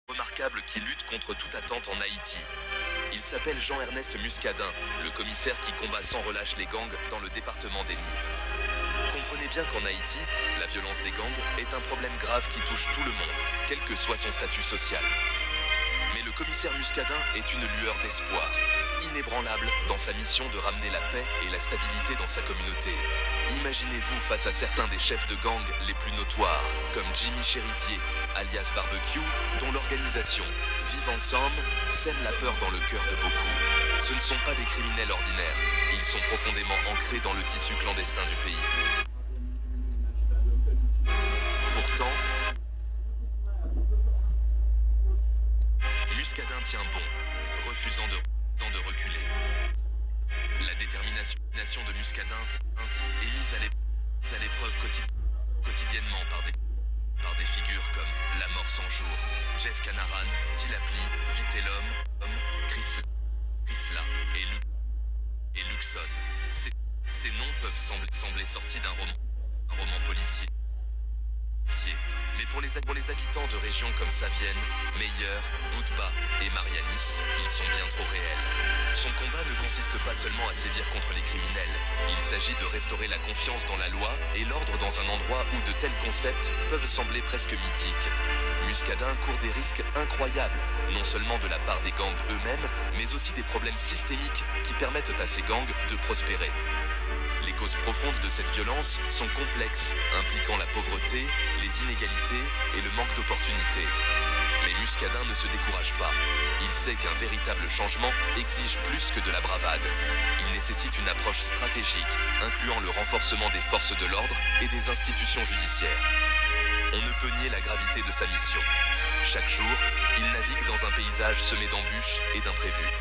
Remarquable qui lutte contre toute attente en Haïti. Il s'appelle Jean-Ernest Muscadin, le commissaire qui combat sans relâche les gangs dans le département des Nippes. Comprenez bien qu'en Haïti, la violence des gangs est un problème grave qui touche tout le monde, quel que soit son statut social. Mais le commissaire Muscadin est une lueur d'espoir, inébranlable dans sa mission de ramener la paix et la stabilité dans sa communauté. Imaginez-vous face à certains des chefs de gang les plus notoires, comme Jimmy Cherizier, alias Barbecue, dont l'organisation Vive Ensemble sème la peur dans le cœur de beaucoup. Ce ne sont pas des criminels ordinaires, ils sont profondément ancrés dans le tissu clandestin du pays. Pourtant, Muscadin tient bon, refusant de reculer. La détermination de Muscadin est mise à l'épreuve quotidiennement par des figures comme La Mort sans jour, Jeff Canaran, Tilapli, Vitellum, Chrysla et Luxon. Ces noms peuvent sembler sortis d'un roman policier. Mais pour les habitants de régions comme Savienne, Meyer, Boutba et Marianis, ils sont bien trop réels. Son combat ne consiste pas seulement à sévir contre les criminels. Il s'agit de restaurer la confiance dans la loi et l'ordre dans un endroit où de tels concepts peuvent sembler presque mythiques. Muscadin court des risques incroyables, non seulement de la part des gangs eux-mêmes, mais aussi des problèmes systémiques qui permettent à ces gangs de prospérer. Les causes profondes de cette violence sont complexes, impliquant la pauvreté, les inégalités et le manque d'opportunités. Mais Muscadin ne se décourage pas. Il sait qu'un véritable changement exige plus que de la bravade. Il nécessite une approche stratégique, incluant le renforcement des forces de l'ordre et des institutions judiciaires. On ne peut nier la gravité de sa mission. Chaque jour, il navigue dans un paysage semé d'embûches et d'imprévus.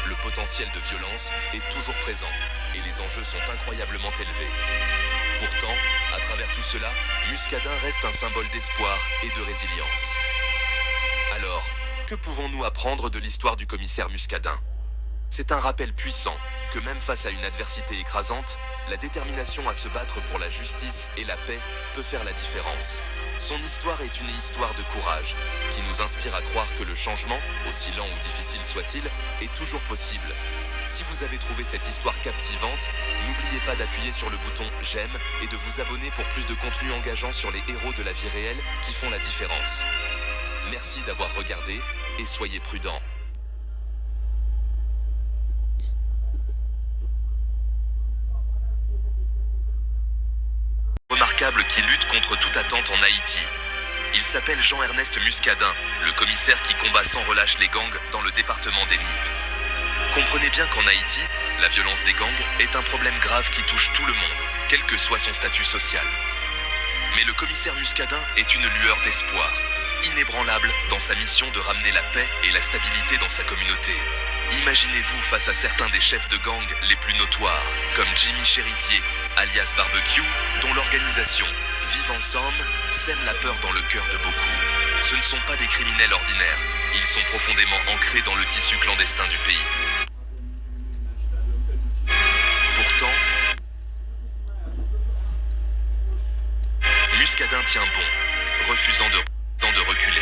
Le potentiel de violence est toujours présent et les enjeux sont incroyablement élevés. Pourtant, à travers tout cela, Muscadin reste un symbole d'espoir et de résilience. Alors, que pouvons-nous apprendre de l'histoire du commissaire Muscadin ? C'est un rappel puissant que même face à une adversité écrasante, la détermination à se battre pour la justice et la paix peut faire la différence. Son histoire est une histoire de courage, qui nous inspire à croire que le changement, aussi lent ou difficile soit-il, est toujours possible. Si vous avez trouvé cette histoire captivante, n'oubliez pas d'appuyer sur le bouton « J'aime » et de vous abonner pour plus de contenu engageant sur les héros de la vie réelle qui font la différence. Merci d'avoir regardé et soyez prudents. Remarquable qui lutte contre toute attente en Haïti. Il s'appelle Jean-Ernest Muscadin, le commissaire qui combat sans relâche les gangs dans le département des Nippes. Comprenez bien qu'en Haïti, la violence des gangs est un problème grave qui touche tout le monde, quel que soit son statut social. Mais le commissaire Muscadin est une lueur d'espoir, inébranlable dans sa mission de ramener la paix et la stabilité dans sa communauté. Imaginez-vous face à certains des chefs de gang les plus notoires, comme Jimmy Cherizier, alias Barbecue, dont l'organisation Vive Ensemble sème la peur dans le cœur de beaucoup. Ce ne sont pas des criminels ordinaires, ils sont profondément ancrés dans le tissu clandestin du pays. Pourtant, Muscadin tient bon, refusant de reculer.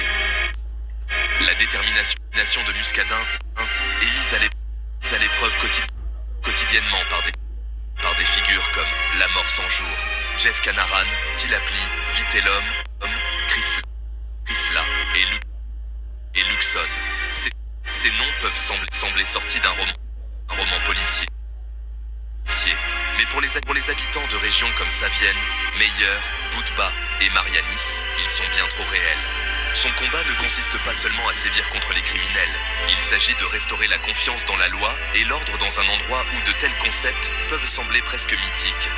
La détermination de Muscadin est mise à l'épreuve quotidiennement par des figures comme La Mort sans jour, Jeff Canaran, Tilapli, Vitellum, Chrysla et Luxon. Ces noms peuvent sembler sortis d'un roman policier. Mais pour les habitants de régions comme Savienne, Meyer, Boutba et Marianis, ils sont bien trop réels. Son combat ne consiste pas seulement à sévir contre les criminels. Il s'agit de restaurer la confiance dans la loi et l'ordre dans un endroit où de tels concepts peuvent sembler presque mythiques.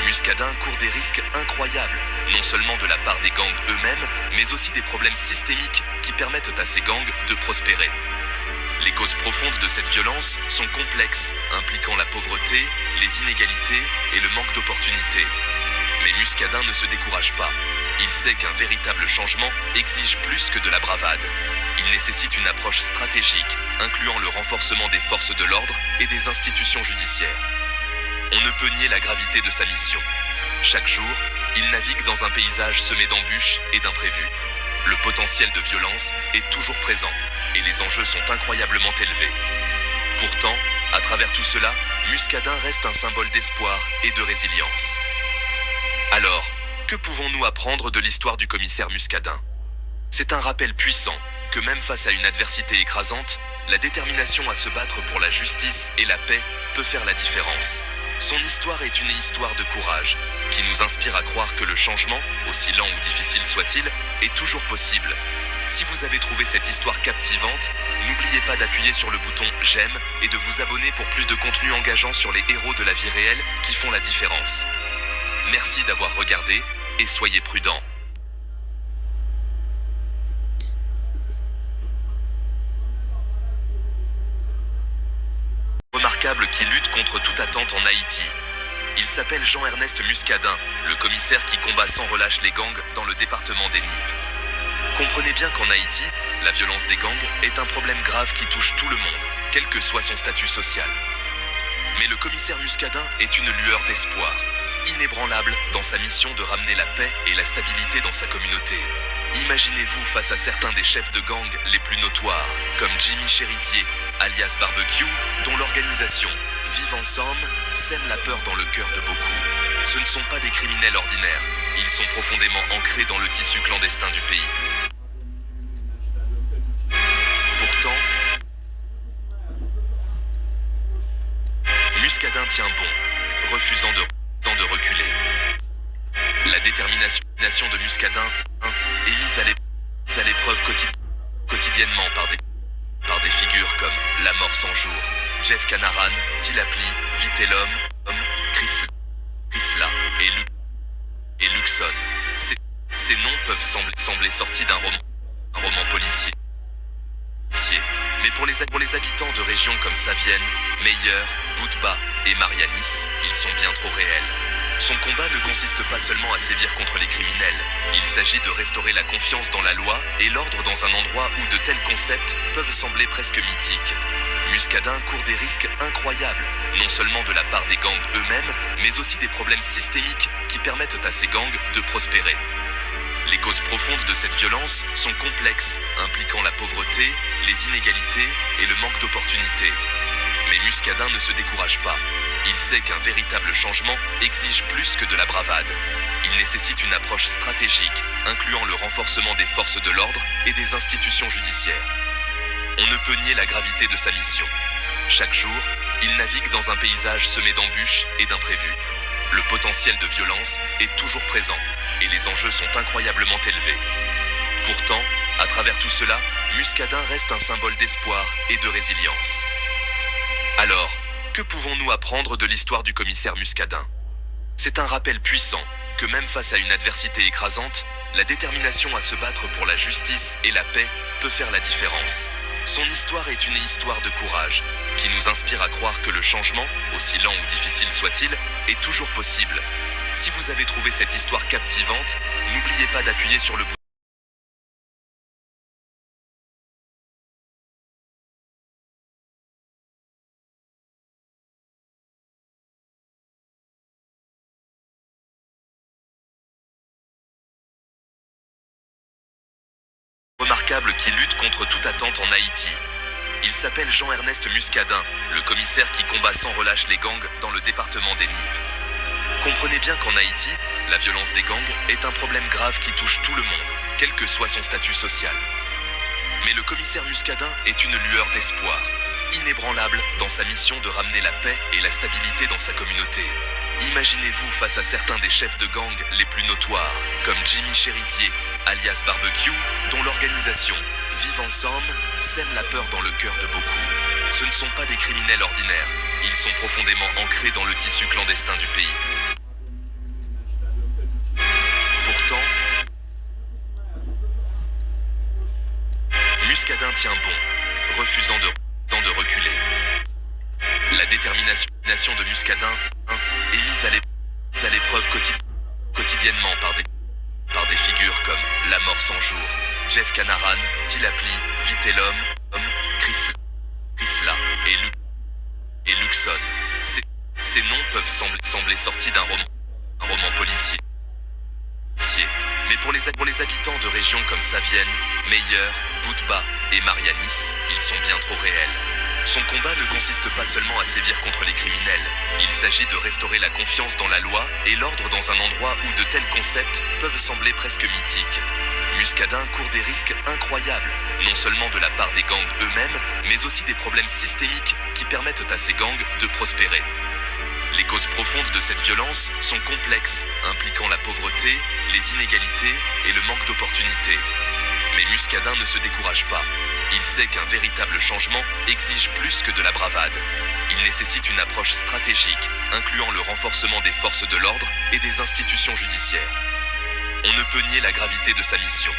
Muscadin court des risques incroyables, non seulement de la part des gangs eux-mêmes, mais aussi des problèmes systémiques qui permettent à ces gangs de prospérer. Les causes profondes de cette violence sont complexes, impliquant la pauvreté, les inégalités et le manque d'opportunités. Mais Muscadin ne se décourage pas. Il sait qu'un véritable changement exige plus que de la bravade. Il nécessite une approche stratégique, incluant le renforcement des forces de l'ordre et des institutions judiciaires. On ne peut nier la gravité de sa mission. Chaque jour, il navigue dans un paysage semé d'embûches et d'imprévus. Le potentiel de violence est toujours présent et les enjeux sont incroyablement élevés. Pourtant, à travers tout cela, Muscadin reste un symbole d'espoir et de résilience. Alors, que pouvons-nous apprendre de l'histoire du commissaire Muscadin? C'est un rappel puissant que même face à une adversité écrasante, la détermination à se battre pour la justice et la paix peut faire la différence. Son histoire est une histoire de courage, qui nous inspire à croire que le changement, aussi lent ou difficile soit-il, est toujours possible. Si vous avez trouvé cette histoire captivante, n'oubliez pas d'appuyer sur le bouton « J'aime » et de vous abonner pour plus de contenu engageant sur les héros de la vie réelle qui font la différence. Merci d'avoir regardé et soyez prudents. Remarquable qui lutte contre toute attente en Haïti. Il s'appelle Jean-Ernest Muscadin, le commissaire qui combat sans relâche les gangs dans le département des Nippes. Comprenez bien qu'en Haïti, la violence des gangs est un problème grave qui touche tout le monde, quel que soit son statut social. Mais le commissaire Muscadin est une lueur d'espoir, inébranlable dans sa mission de ramener la paix et la stabilité dans sa communauté. Imaginez-vous face à certains des chefs de gang les plus notoires, comme Jimmy Cherizier, alias Barbecue, dont l'organisation Vive Ensemble sème la peur dans le cœur de beaucoup. Ce ne sont pas des criminels ordinaires, ils sont profondément ancrés dans le tissu clandestin du pays. Pourtant, Muscadin tient bon, refusant de reculer. La détermination de Muscadin est mise à l'épreuve quotidiennement par des figures comme La Mort sans jour, Jeff Canaran, Tilapli, Vitellum, Chrysla et Luxon. Ces noms peuvent sembler sortis d'un roman policier. Mais pour les habitants de régions comme Savienne, Meyer, Boutba et Marianis, ils sont bien trop réels. Son combat ne consiste pas seulement à sévir contre les criminels. Il s'agit de restaurer la confiance dans la loi et l'ordre dans un endroit où de tels concepts peuvent sembler presque mythiques. Muscadin court des risques incroyables, non seulement de la part des gangs eux-mêmes, mais aussi des problèmes systémiques qui permettent à ces gangs de prospérer. Les causes profondes de cette violence sont complexes, impliquant la pauvreté, les inégalités et le manque d'opportunités. Mais Muscadin ne se décourage pas. Il sait qu'un véritable changement exige plus que de la bravade. Il nécessite une approche stratégique, incluant le renforcement des forces de l'ordre et des institutions judiciaires. On ne peut nier la gravité de sa mission. Chaque jour, il navigue dans un paysage semé d'embûches et d'imprévus. Le potentiel de violence est toujours présent et les enjeux sont incroyablement élevés. Pourtant, à travers tout cela, Muscadin reste un symbole d'espoir et de résilience. Alors, que pouvons-nous apprendre de l'histoire du commissaire Muscadin? C'est un rappel puissant que même face à une adversité écrasante, la détermination à se battre pour la justice et la paix peut faire la différence. Son histoire est une histoire de courage, qui nous inspire à croire que le changement, aussi lent ou difficile soit-il, est toujours possible. Si vous avez trouvé cette histoire captivante, n'oubliez pas d'appuyer sur le bouton. Remarquable qui lutte contre toute attente en Haïti. Il s'appelle Jean-Ernest Muscadin, le commissaire qui combat sans relâche les gangs dans le département des Nippes. Comprenez bien qu'en Haïti, la violence des gangs est un problème grave qui touche tout le monde, quel que soit son statut social. Mais le commissaire Muscadin est une lueur d'espoir, inébranlable dans sa mission de ramener la paix et la stabilité dans sa communauté. Imaginez-vous face à certains des chefs de gang les plus notoires, comme Jimmy Cherizier, alias Barbecue, dont l'organisation Vive Ensemble sème la peur dans le cœur de beaucoup. Ce ne sont pas des criminels ordinaires, ils sont profondément ancrés dans le tissu clandestin du pays. Pourtant, Muscadin tient bon, refusant de reculer. La détermination de Muscadin est mise à l'épreuve quotidiennement par des figures comme La Mort sans jour, Jeff Canaran, Tilapli, Vitellum, Chrysla et Luxon. Ces noms peuvent sembler sortis d'un roman policier. Mais pour les habitants de régions comme Savienne, Meyer, Boutba et Marianis, ils sont bien trop réels. Son combat ne consiste pas seulement à sévir contre les criminels. Il s'agit de restaurer la confiance dans la loi et l'ordre dans un endroit où de tels concepts peuvent sembler presque mythiques. Muscadin court des risques incroyables, non seulement de la part des gangs eux-mêmes, mais aussi des problèmes systémiques qui permettent à ces gangs de prospérer. Les causes profondes de cette violence sont complexes, impliquant la pauvreté, les inégalités et le manque d'opportunités. Mais Muscadin ne se décourage pas. Il sait qu'un véritable changement exige plus que de la bravade. Il nécessite une approche stratégique, incluant le renforcement des forces de l'ordre et des institutions judiciaires. On ne peut nier la gravité de sa mission.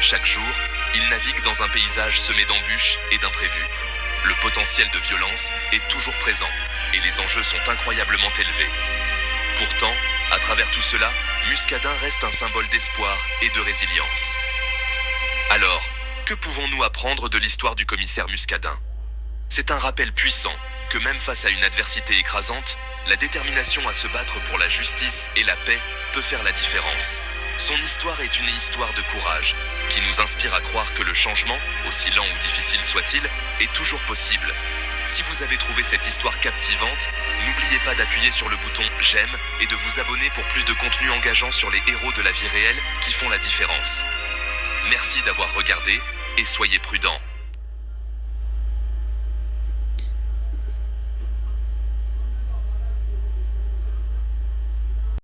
Chaque jour, il navigue dans un paysage semé d'embûches et d'imprévus. Le potentiel de violence est toujours présent, et les enjeux sont incroyablement élevés. Pourtant, à travers tout cela, Muscadin reste un symbole d'espoir et de résilience. Alors, que pouvons-nous apprendre de l'histoire du commissaire Muscadin? C'est un rappel puissant que même face à une adversité écrasante, la détermination à se battre pour la justice et la paix peut faire la différence. Son histoire est une histoire de courage, qui nous inspire à croire que le changement, aussi lent ou difficile soit-il, est toujours possible. Si vous avez trouvé cette histoire captivante, n'oubliez pas d'appuyer sur le bouton « J'aime » et de vous abonner pour plus de contenu engageant sur les héros de la vie réelle qui font la différence. Merci d'avoir regardé et soyez prudents.